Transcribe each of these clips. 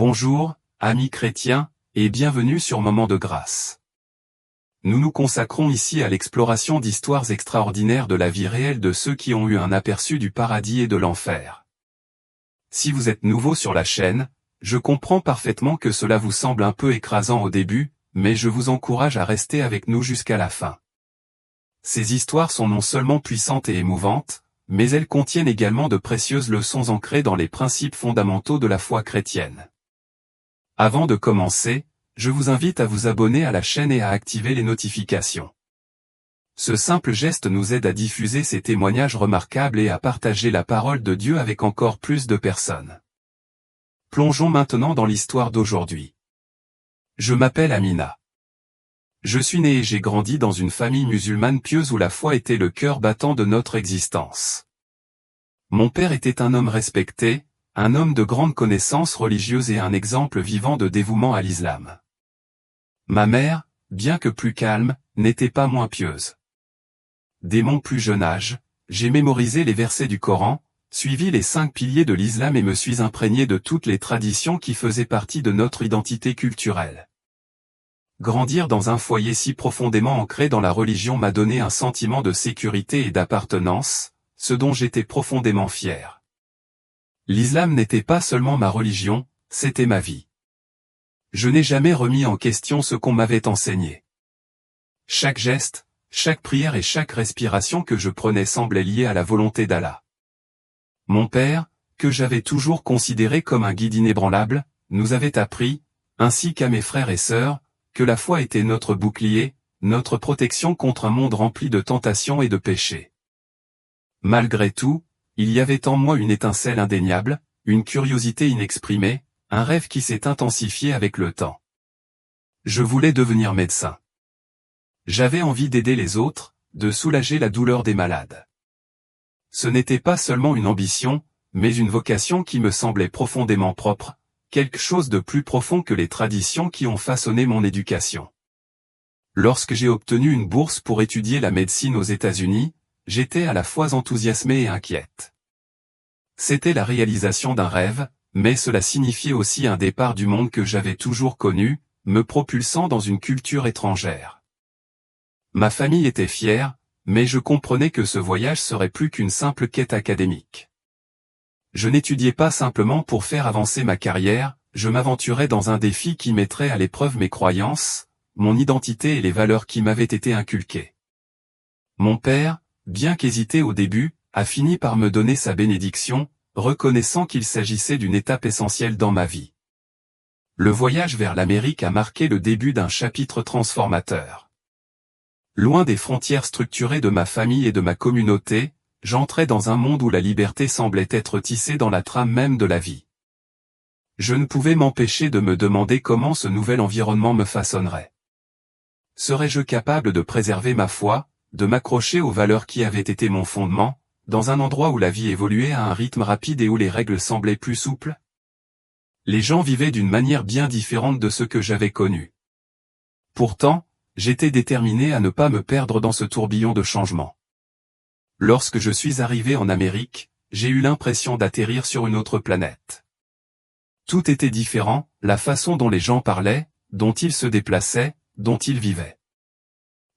Bonjour, amis chrétiens, et bienvenue sur Moment de Grâce. Nous nous consacrons ici à l'exploration d'histoires extraordinaires de la vie réelle de ceux qui ont eu un aperçu du paradis et de l'enfer. Si vous êtes nouveau sur la chaîne, je comprends parfaitement que cela vous semble un peu écrasant au début, mais je vous encourage à rester avec nous jusqu'à la fin. Ces histoires sont non seulement puissantes et émouvantes, mais elles contiennent également de précieuses leçons ancrées dans les principes fondamentaux de la foi chrétienne. Avant de commencer, je vous invite à vous abonner à la chaîne et à activer les notifications. Ce simple geste nous aide à diffuser ces témoignages remarquables et à partager la parole de Dieu avec encore plus de personnes. Plongeons maintenant dans l'histoire d'aujourd'hui. Je m'appelle Amina. Je suis né et j'ai grandi dans une famille musulmane pieuse où la foi était le cœur battant de notre existence. Mon père était un homme respecté, un homme de grande connaissance religieuse et un exemple vivant de dévouement à l'islam. Ma mère, bien que plus calme, n'était pas moins pieuse. Dès mon plus jeune âge, j'ai mémorisé les versets du Coran, suivi les 5 piliers de l'islam et me suis imprégné de toutes les traditions qui faisaient partie de notre identité culturelle. Grandir dans un foyer si profondément ancré dans la religion m'a donné un sentiment de sécurité et d'appartenance, ce dont j'étais profondément fier. L'islam n'était pas seulement ma religion, c'était ma vie. Je n'ai jamais remis en question ce qu'on m'avait enseigné. Chaque geste, chaque prière et chaque respiration que je prenais semblait liée à la volonté d'Allah. Mon père, que j'avais toujours considéré comme un guide inébranlable, nous avait appris, ainsi qu'à mes frères et sœurs, que la foi était notre bouclier, notre protection contre un monde rempli de tentations et de péchés. Malgré tout, il y avait en moi une étincelle indéniable, une curiosité inexprimée, un rêve qui s'est intensifié avec le temps. Je voulais devenir médecin. J'avais envie d'aider les autres, de soulager la douleur des malades. Ce n'était pas seulement une ambition, mais une vocation qui me semblait profondément propre, quelque chose de plus profond que les traditions qui ont façonné mon éducation. Lorsque j'ai obtenu une bourse pour étudier la médecine aux États-Unis, j'étais à la fois enthousiasmée et inquiète. C'était la réalisation d'un rêve, mais cela signifiait aussi un départ du monde que j'avais toujours connu, me propulsant dans une culture étrangère. Ma famille était fière, mais je comprenais que ce voyage serait plus qu'une simple quête académique. Je n'étudiais pas simplement pour faire avancer ma carrière, je m'aventurais dans un défi qui mettrait à l'épreuve mes croyances, mon identité et les valeurs qui m'avaient été inculquées. Mon père, bien qu'hésité au début, a fini par me donner sa bénédiction, reconnaissant qu'il s'agissait d'une étape essentielle dans ma vie. Le voyage vers l'Amérique a marqué le début d'un chapitre transformateur. Loin des frontières structurées de ma famille et de ma communauté, j'entrais dans un monde où la liberté semblait être tissée dans la trame même de la vie. Je ne pouvais m'empêcher de me demander comment ce nouvel environnement me façonnerait. Serais-je capable de préserver ma foi, de m'accrocher aux valeurs qui avaient été mon fondement, dans un endroit où la vie évoluait à un rythme rapide et où les règles semblaient plus souples? Les gens vivaient d'une manière bien différente de ce que j'avais connu. Pourtant, j'étais déterminé à ne pas me perdre dans ce tourbillon de changements. Lorsque je suis arrivé en Amérique, j'ai eu l'impression d'atterrir sur une autre planète. Tout était différent, la façon dont les gens parlaient, dont ils se déplaçaient, dont ils vivaient.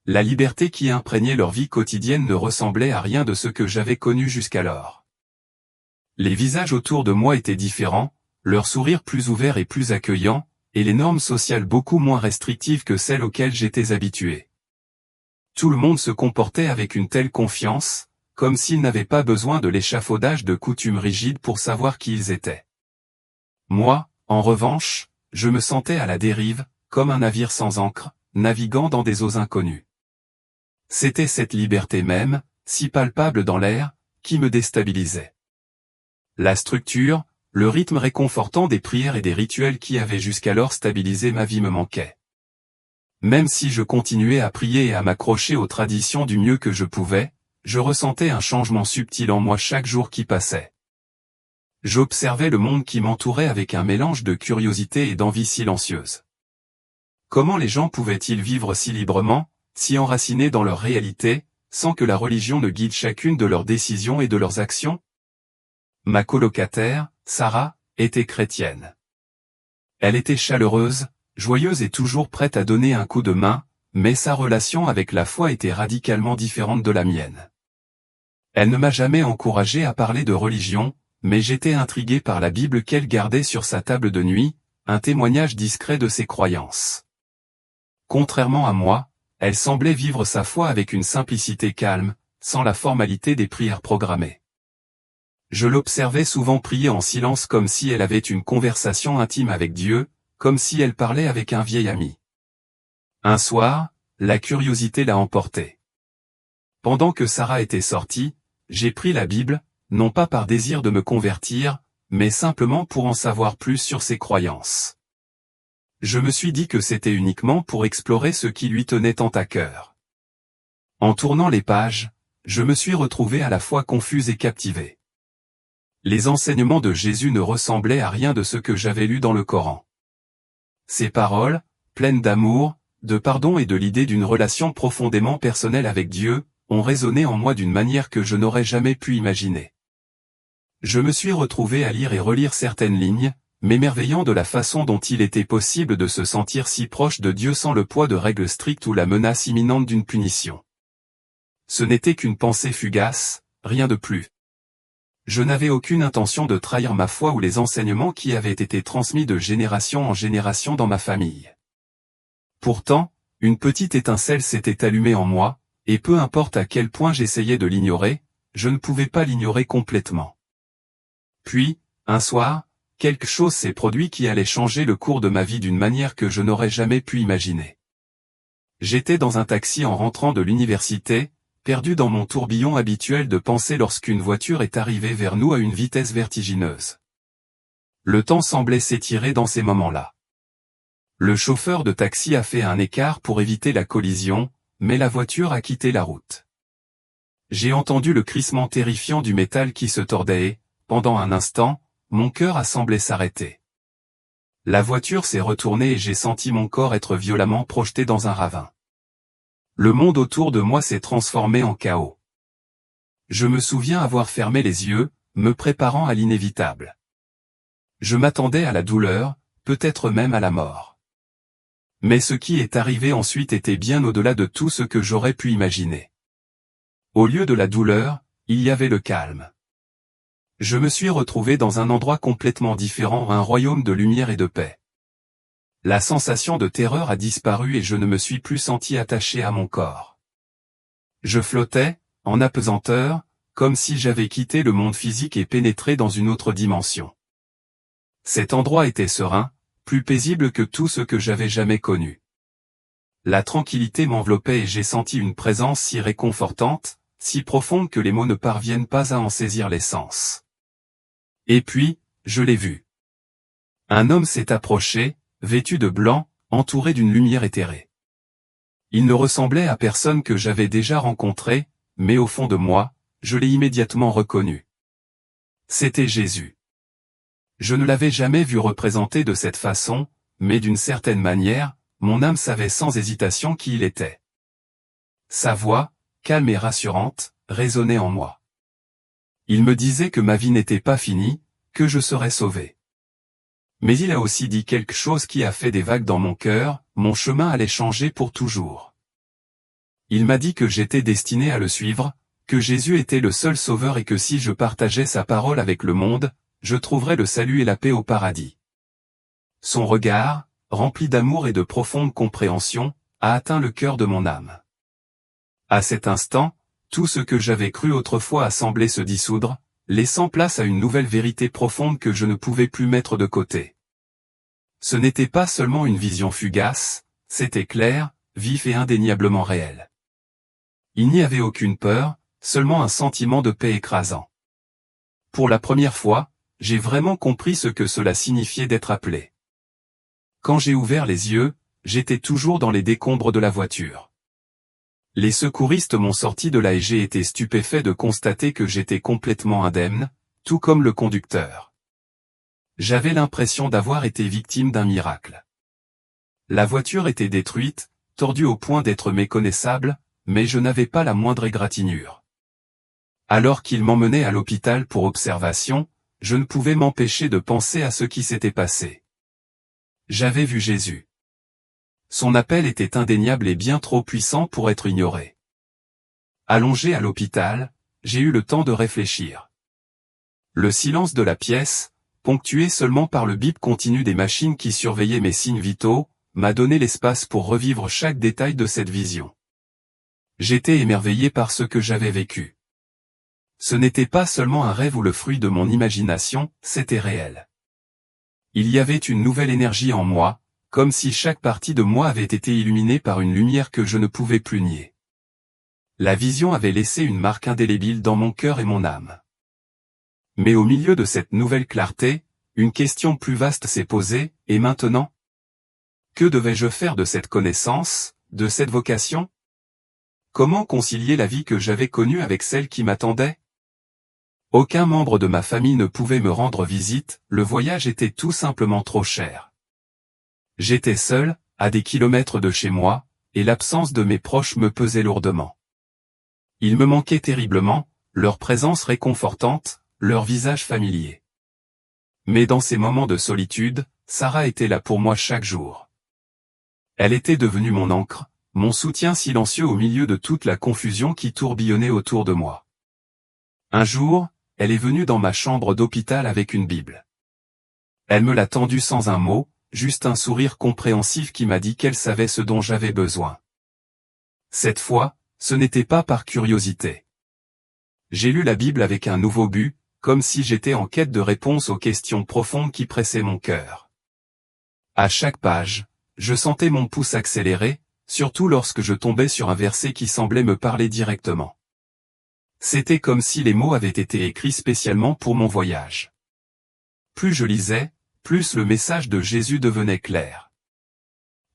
La liberté qui imprégnait leur vie quotidienne ne ressemblait à rien de ce que j'avais connu jusqu'alors. Les visages autour de moi étaient différents, leurs sourires plus ouverts et plus accueillants, et les normes sociales beaucoup moins restrictives que celles auxquelles j'étais habitué. Tout le monde se comportait avec une telle confiance, comme s'ils n'avaient pas besoin de l'échafaudage de coutumes rigides pour savoir qui ils étaient. Moi, en revanche, je me sentais à la dérive, comme un navire sans ancre, naviguant dans des eaux inconnues. C'était cette liberté même, si palpable dans l'air, qui me déstabilisait. La structure, le rythme réconfortant des prières et des rituels qui avaient jusqu'alors stabilisé ma vie me manquaient. Même si je continuais à prier et à m'accrocher aux traditions du mieux que je pouvais, je ressentais un changement subtil en moi chaque jour qui passait. J'observais le monde qui m'entourait avec un mélange de curiosité et d'envie silencieuse. Comment les gens pouvaient-ils vivre si librement, si enracinés dans leur réalité, sans que la religion ne guide chacune de leurs décisions et de leurs actions? Ma colocataire, Sarah, était chrétienne. Elle était chaleureuse, joyeuse et toujours prête à donner un coup de main, mais sa relation avec la foi était radicalement différente de la mienne. Elle ne m'a jamais encouragé à parler de religion, mais j'étais intrigué par la Bible qu'elle gardait sur sa table de nuit, un témoignage discret de ses croyances. Contrairement à moi, elle semblait vivre sa foi avec une simplicité calme, sans la formalité des prières programmées. Je l'observais souvent prier en silence comme si elle avait une conversation intime avec Dieu, comme si elle parlait avec un vieil ami. Un soir, la curiosité l'a emportée. Pendant que Sarah était sortie, j'ai pris la Bible, non pas par désir de me convertir, mais simplement pour en savoir plus sur ses croyances. Je me suis dit que c'était uniquement pour explorer ce qui lui tenait tant à cœur. En tournant les pages, je me suis retrouvé à la fois confus et captivé. Les enseignements de Jésus ne ressemblaient à rien de ce que j'avais lu dans le Coran. Ses paroles, pleines d'amour, de pardon et de l'idée d'une relation profondément personnelle avec Dieu, ont résonné en moi d'une manière que je n'aurais jamais pu imaginer. Je me suis retrouvé à lire et relire certaines lignes, m'émerveillant de la façon dont il était possible de se sentir si proche de Dieu sans le poids de règles strictes ou la menace imminente d'une punition. Ce n'était qu'une pensée fugace, rien de plus. Je n'avais aucune intention de trahir ma foi ou les enseignements qui avaient été transmis de génération en génération dans ma famille. Pourtant, une petite étincelle s'était allumée en moi, et peu importe à quel point j'essayais de l'ignorer, je ne pouvais pas l'ignorer complètement. Puis, un soir, quelque chose s'est produit qui allait changer le cours de ma vie d'une manière que je n'aurais jamais pu imaginer. J'étais dans un taxi en rentrant de l'université, perdu dans mon tourbillon habituel de pensée lorsqu'une voiture est arrivée vers nous à une vitesse vertigineuse. Le temps semblait s'étirer dans ces moments-là. Le chauffeur de taxi a fait un écart pour éviter la collision, mais la voiture a quitté la route. J'ai entendu le crissement terrifiant du métal qui se tordait et, pendant un instant, mon cœur a semblé s'arrêter. La voiture s'est retournée et j'ai senti mon corps être violemment projeté dans un ravin. Le monde autour de moi s'est transformé en chaos. Je me souviens avoir fermé les yeux, me préparant à l'inévitable. Je m'attendais à la douleur, peut-être même à la mort. Mais ce qui est arrivé ensuite était bien au-delà de tout ce que j'aurais pu imaginer. Au lieu de la douleur, il y avait le calme. Je me suis retrouvé dans un endroit complètement différent, un royaume de lumière et de paix. La sensation de terreur a disparu et je ne me suis plus senti attaché à mon corps. Je flottais, en apesanteur, comme si j'avais quitté le monde physique et pénétré dans une autre dimension. Cet endroit était serein, plus paisible que tout ce que j'avais jamais connu. La tranquillité m'enveloppait et j'ai senti une présence si réconfortante, si profonde que les mots ne parviennent pas à en saisir l'essence. Et puis, je l'ai vu. Un homme s'est approché, vêtu de blanc, entouré d'une lumière éthérée. Il ne ressemblait à personne que j'avais déjà rencontré, mais au fond de moi, je l'ai immédiatement reconnu. C'était Jésus. Je ne l'avais jamais vu représenté de cette façon, mais d'une certaine manière, mon âme savait sans hésitation qui il était. Sa voix, calme et rassurante, résonnait en moi. Il me disait que ma vie n'était pas finie, que je serais sauvé. Mais il a aussi dit quelque chose qui a fait des vagues dans mon cœur, mon chemin allait changer pour toujours. Il m'a dit que j'étais destiné à le suivre, que Jésus était le seul sauveur et que si je partageais sa parole avec le monde, je trouverais le salut et la paix au paradis. Son regard, rempli d'amour et de profonde compréhension, a atteint le cœur de mon âme. À cet instant, tout ce que j'avais cru autrefois a semblé se dissoudre, laissant place à une nouvelle vérité profonde que je ne pouvais plus mettre de côté. Ce n'était pas seulement une vision fugace, c'était clair, vif et indéniablement réel. Il n'y avait aucune peur, seulement un sentiment de paix écrasant. Pour la première fois, j'ai vraiment compris ce que cela signifiait d'être appelé. Quand j'ai ouvert les yeux, j'étais toujours dans les décombres de la voiture. Les secouristes m'ont sorti de là et j'ai été stupéfait de constater que j'étais complètement indemne, tout comme le conducteur. J'avais l'impression d'avoir été victime d'un miracle. La voiture était détruite, tordue au point d'être méconnaissable, mais je n'avais pas la moindre égratignure. Alors qu'ils m'emmenaient à l'hôpital pour observation, je ne pouvais m'empêcher de penser à ce qui s'était passé. J'avais vu Jésus. Son appel était indéniable et bien trop puissant pour être ignoré. Allongé à l'hôpital, j'ai eu le temps de réfléchir. Le silence de la pièce, ponctué seulement par le bip continu des machines qui surveillaient mes signes vitaux, m'a donné l'espace pour revivre chaque détail de cette vision. J'étais émerveillé par ce que j'avais vécu. Ce n'était pas seulement un rêve ou le fruit de mon imagination, c'était réel. Il y avait une nouvelle énergie en moi, comme si chaque partie de moi avait été illuminée par une lumière que je ne pouvais plus nier. La vision avait laissé une marque indélébile dans mon cœur et mon âme. Mais au milieu de cette nouvelle clarté, une question plus vaste s'est posée, et maintenant? Que devais-je faire de cette connaissance, de cette vocation? Comment concilier la vie que j'avais connue avec celle qui m'attendait? Aucun membre de ma famille ne pouvait me rendre visite, le voyage était tout simplement trop cher. J'étais seul, à des kilomètres de chez moi, et l'absence de mes proches me pesait lourdement. Il me manquait terriblement, leur présence réconfortante, leur visage familier. Mais dans ces moments de solitude, Sarah était là pour moi chaque jour. Elle était devenue mon ancre, mon soutien silencieux au milieu de toute la confusion qui tourbillonnait autour de moi. Un jour, elle est venue dans ma chambre d'hôpital avec une Bible. Elle me l'a tendue sans un mot, juste un sourire compréhensif qui m'a dit qu'elle savait ce dont j'avais besoin. Cette fois, ce n'était pas par curiosité. J'ai lu la Bible avec un nouveau but, comme si j'étais en quête de réponses aux questions profondes qui pressaient mon cœur. À chaque page, je sentais mon pouce accélérer, surtout lorsque je tombais sur un verset qui semblait me parler directement. C'était comme si les mots avaient été écrits spécialement pour mon voyage. Plus je lisais, plus le message de Jésus devenait clair.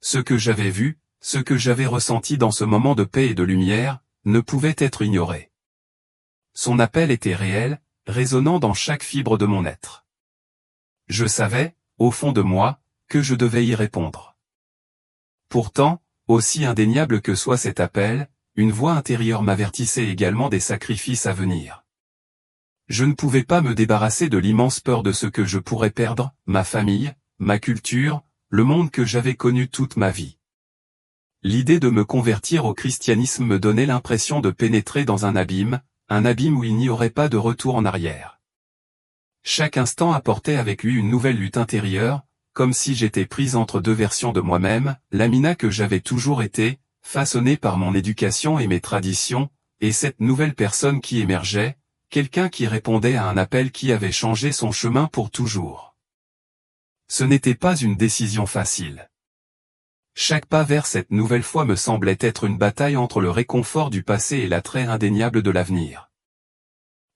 Ce que j'avais vu, ce que j'avais ressenti dans ce moment de paix et de lumière, ne pouvait être ignoré. Son appel était réel, résonnant dans chaque fibre de mon être. Je savais, au fond de moi, que je devais y répondre. Pourtant, aussi indéniable que soit cet appel, une voix intérieure m'avertissait également des sacrifices à venir. Je ne pouvais pas me débarrasser de l'immense peur de ce que je pourrais perdre, ma famille, ma culture, le monde que j'avais connu toute ma vie. L'idée de me convertir au christianisme me donnait l'impression de pénétrer dans un abîme où il n'y aurait pas de retour en arrière. Chaque instant apportait avec lui une nouvelle lutte intérieure, comme si j'étais prise entre deux versions de moi-même, l'Amina que j'avais toujours été, façonnée par mon éducation et mes traditions, et cette nouvelle personne qui émergeait, quelqu'un qui répondait à un appel qui avait changé son chemin pour toujours. Ce n'était pas une décision facile. Chaque pas vers cette nouvelle foi me semblait être une bataille entre le réconfort du passé et l'attrait indéniable de l'avenir.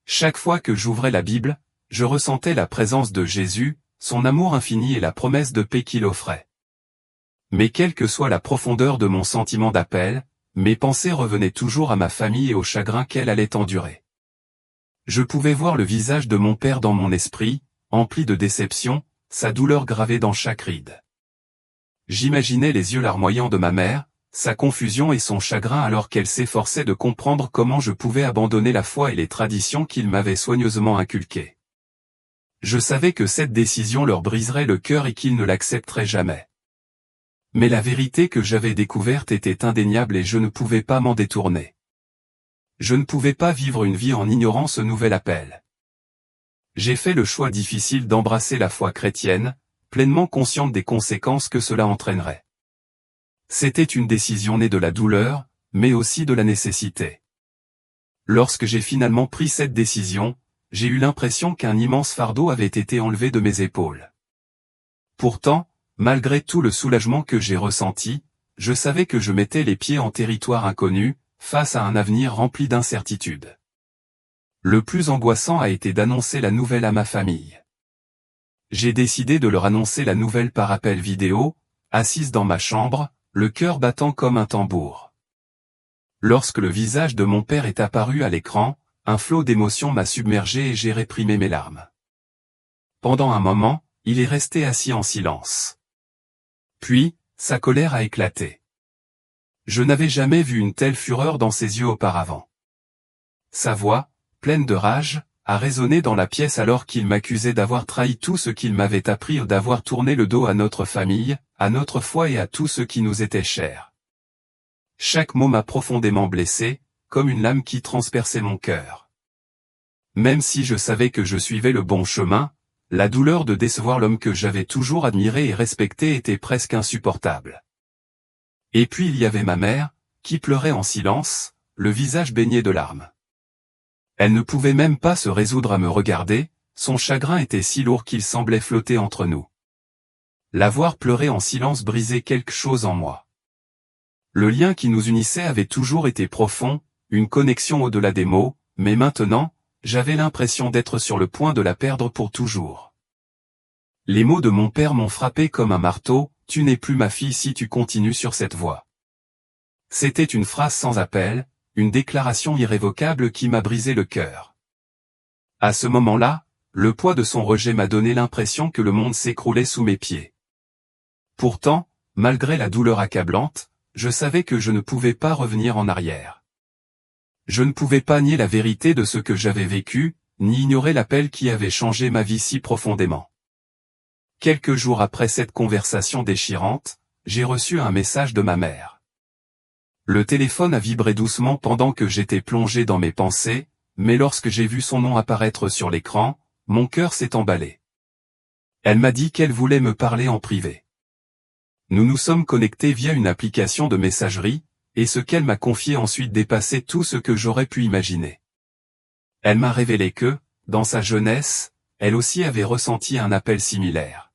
Chaque fois que j'ouvrais la Bible, je ressentais la présence de Jésus, son amour infini et la promesse de paix qu'il offrait. Mais quelle que soit la profondeur de mon sentiment d'appel, mes pensées revenaient toujours à ma famille et au chagrin qu'elle allait endurer. Je pouvais voir le visage de mon père dans mon esprit, empli de déception, sa douleur gravée dans chaque ride. J'imaginais les yeux larmoyants de ma mère, sa confusion et son chagrin alors qu'elle s'efforçait de comprendre comment je pouvais abandonner la foi et les traditions qu'il m'avait soigneusement inculquées. Je savais que cette décision leur briserait le cœur et qu'ils ne l'accepteraient jamais. Mais la vérité que j'avais découverte était indéniable et je ne pouvais pas m'en détourner. Je ne pouvais pas vivre une vie en ignorant ce nouvel appel. J'ai fait le choix difficile d'embrasser la foi chrétienne, pleinement consciente des conséquences que cela entraînerait. C'était une décision née de la douleur, mais aussi de la nécessité. Lorsque j'ai finalement pris cette décision, j'ai eu l'impression qu'un immense fardeau avait été enlevé de mes épaules. Pourtant, malgré tout le soulagement que j'ai ressenti, je savais que je mettais les pieds en territoire inconnu, face à un avenir rempli d'incertitudes. Le plus angoissant a été d'annoncer la nouvelle à ma famille. J'ai décidé de leur annoncer la nouvelle par appel vidéo, assise dans ma chambre, le cœur battant comme un tambour. Lorsque le visage de mon père est apparu à l'écran, un flot d'émotions m'a submergé et j'ai réprimé mes larmes. Pendant un moment, il est resté assis en silence. Puis, sa colère a éclaté. Je n'avais jamais vu une telle fureur dans ses yeux auparavant. Sa voix, pleine de rage, a résonné dans la pièce alors qu'il m'accusait d'avoir trahi tout ce qu'il m'avait appris ou d'avoir tourné le dos à notre famille, à notre foi et à tout ce qui nous était cher. Chaque mot m'a profondément blessé, comme une lame qui transperçait mon cœur. Même si je savais que je suivais le bon chemin, la douleur de décevoir l'homme que j'avais toujours admiré et respecté était presque insupportable. Et puis il y avait ma mère, qui pleurait en silence, le visage baigné de larmes. Elle ne pouvait même pas se résoudre à me regarder, son chagrin était si lourd qu'il semblait flotter entre nous. La voir pleurer en silence brisait quelque chose en moi. Le lien qui nous unissait avait toujours été profond, une connexion au-delà des mots, mais maintenant, j'avais l'impression d'être sur le point de la perdre pour toujours. Les mots de mon père m'ont frappé comme un marteau, « Tu n'es plus ma fille si tu continues sur cette voie ». C'était une phrase sans appel, une déclaration irrévocable qui m'a brisé le cœur. À ce moment-là, le poids de son rejet m'a donné l'impression que le monde s'écroulait sous mes pieds. Pourtant, malgré la douleur accablante, je savais que je ne pouvais pas revenir en arrière. Je ne pouvais pas nier la vérité de ce que j'avais vécu, ni ignorer l'appel qui avait changé ma vie si profondément. Quelques jours après cette conversation déchirante, j'ai reçu un message de ma mère. Le téléphone a vibré doucement pendant que j'étais plongé dans mes pensées, mais lorsque j'ai vu son nom apparaître sur l'écran, mon cœur s'est emballé. Elle m'a dit qu'elle voulait me parler en privé. Nous nous sommes connectés via une application de messagerie, et ce qu'elle m'a confié ensuite dépassait tout ce que j'aurais pu imaginer. Elle m'a révélé que, dans sa jeunesse, elle aussi avait ressenti un appel similaire.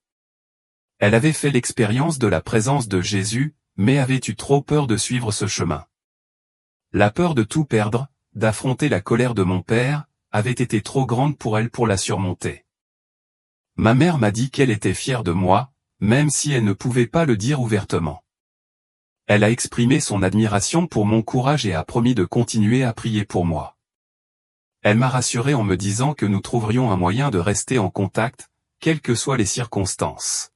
Elle avait fait l'expérience de la présence de Jésus, mais avait eu trop peur de suivre ce chemin. La peur de tout perdre, d'affronter la colère de mon père, avait été trop grande pour elle pour la surmonter. Ma mère m'a dit qu'elle était fière de moi, même si elle ne pouvait pas le dire ouvertement. Elle a exprimé son admiration pour mon courage et a promis de continuer à prier pour moi. Elle m'a rassuré en me disant que nous trouverions un moyen de rester en contact, quelles que soient les circonstances.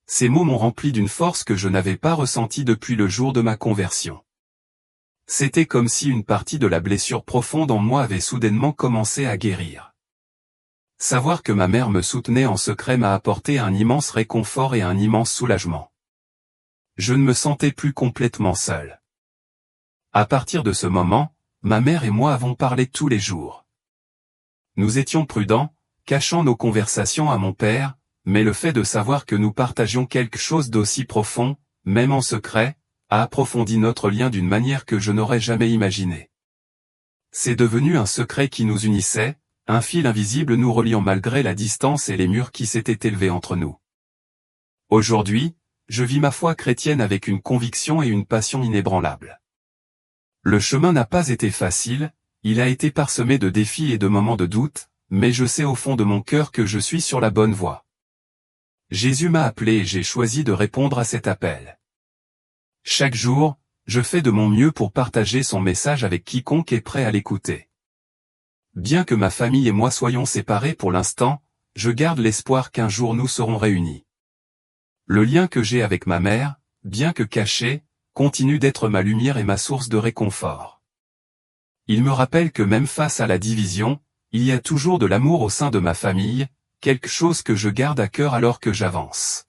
Ces mots m'ont rempli d'une force que je n'avais pas ressentie depuis le jour de ma conversion. C'était comme si une partie de la blessure profonde en moi avait soudainement commencé à guérir. Savoir que ma mère me soutenait en secret m'a apporté un immense réconfort et un immense soulagement. Je ne me sentais plus complètement seul. À partir de ce moment, ma mère et moi avons parlé tous les jours. Nous étions prudents, cachant nos conversations à mon père, mais le fait de savoir que nous partagions quelque chose d'aussi profond, même en secret, a approfondi notre lien d'une manière que je n'aurais jamais imaginée. C'est devenu un secret qui nous unissait, un fil invisible nous reliant malgré la distance et les murs qui s'étaient élevés entre nous. Aujourd'hui, je vis ma foi chrétienne avec une conviction et une passion inébranlables. Le chemin n'a pas été facile, il a été parsemé de défis et de moments de doute, mais je sais au fond de mon cœur que je suis sur la bonne voie. Jésus m'a appelé et j'ai choisi de répondre à cet appel. Chaque jour, je fais de mon mieux pour partager son message avec quiconque est prêt à l'écouter. Bien que ma famille et moi soyons séparés pour l'instant, je garde l'espoir qu'un jour nous serons réunis. Le lien que j'ai avec ma mère, bien que caché, continue d'être ma lumière et ma source de réconfort. Il me rappelle que même face à la division, il y a toujours de l'amour au sein de ma famille, quelque chose que je garde à cœur alors que j'avance.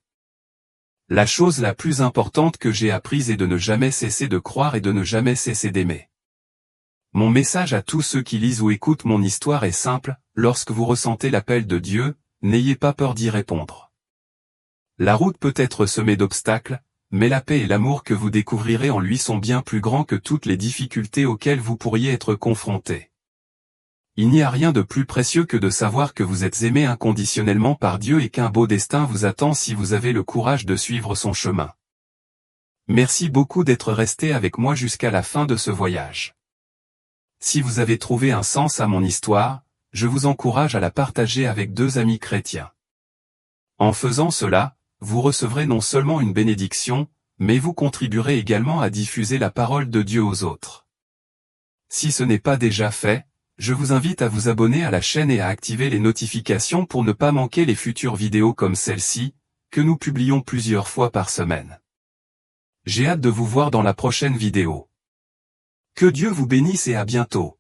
La chose la plus importante que j'ai apprise est de ne jamais cesser de croire et de ne jamais cesser d'aimer. Mon message à tous ceux qui lisent ou écoutent mon histoire est simple, lorsque vous ressentez l'appel de Dieu, n'ayez pas peur d'y répondre. La route peut être semée d'obstacles, mais la paix et l'amour que vous découvrirez en lui sont bien plus grands que toutes les difficultés auxquelles vous pourriez être confrontés. Il n'y a rien de plus précieux que de savoir que vous êtes aimé inconditionnellement par Dieu et qu'un beau destin vous attend si vous avez le courage de suivre son chemin. Merci beaucoup d'être resté avec moi jusqu'à la fin de ce voyage. Si vous avez trouvé un sens à mon histoire, je vous encourage à la partager avec 2 amis chrétiens. En faisant cela, vous recevrez non seulement une bénédiction, mais vous contribuerez également à diffuser la parole de Dieu aux autres. Si ce n'est pas déjà fait, je vous invite à vous abonner à la chaîne et à activer les notifications pour ne pas manquer les futures vidéos comme celle-ci, que nous publions plusieurs fois par semaine. J'ai hâte de vous voir dans la prochaine vidéo. Que Dieu vous bénisse et à bientôt.